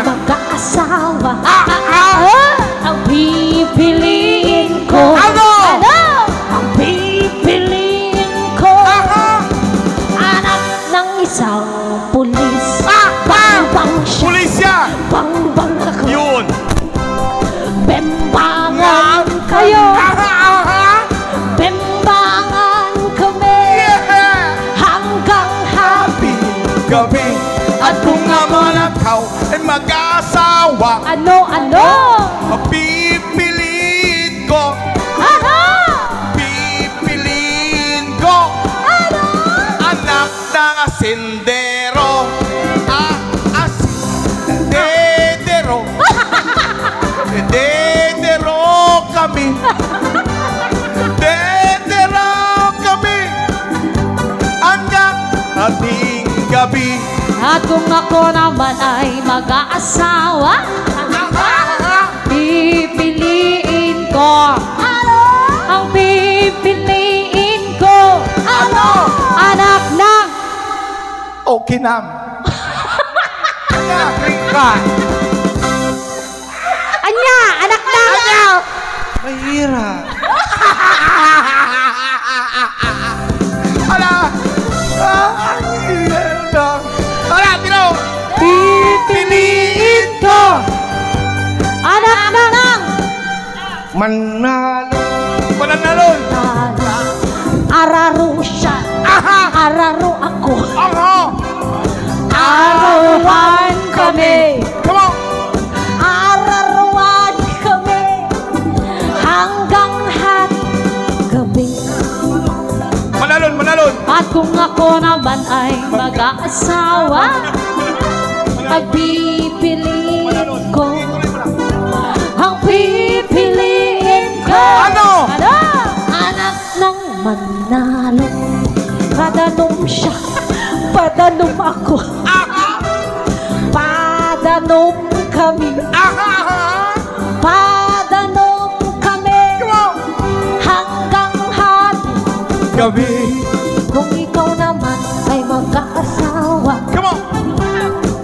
mag-aasawa. Ang pipiliin ko. Ano? Ang pipiliin ko. Anak ng isang pulis. Bang siya. Pulis siya. Bang ako. Yun. Bembangan kayo. Bembangan kami. Hanggang happy gabi. At kung naman ikaw ay mag-asawa, Ano? pipiliin ko. Pipiliin ko. Anak ng asindero. Asindero. Dedero kami. Dedero kami. Hanggang ating gabi. At kung ako naman ay mag-aasawa, pipiliin ko. Ang pipiliin ko. Anak ng Okay nam. Anya! Anak ng Mahirap. Ala! Ala, tino! Pipiliin ko. Anak ng Manalo. Mananalon. Araro siya. Araro ako. Araruhan kami. Come on. Araruhan kami. Hanggang gabi. Manalon. At kung ako naman ay mag-aasawa, pagpipiliin ko. Ang pipiliin ko. Ano? Anak ng manalo. Padanom siya. Padanom ako. Padanom kami. Padanom kami. Hanggang Gabi. kung ikaw naman ay mag-aasawa, Come on.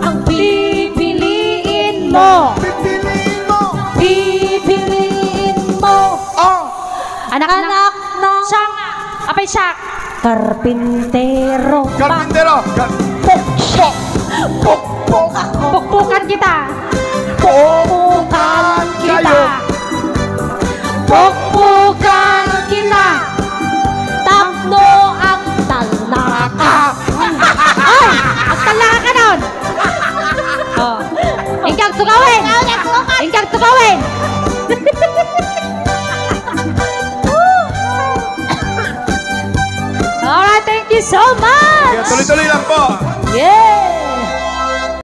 ang pipiliin mo. Pipiliin mo. Pipiliin mo. Anak-anak ng apay siya. Karpintero. Karpintero. Pukpuk ako. Pukpukan kita. Pukpukan kayo. Pukpukan kita. Tatlo ang talaka. Ay! Ang talaka ka nun. Ingkang tugawin. Ingkang tugawin. Alright, thank you so much. Tuloy-tuloy lang po. Yeah.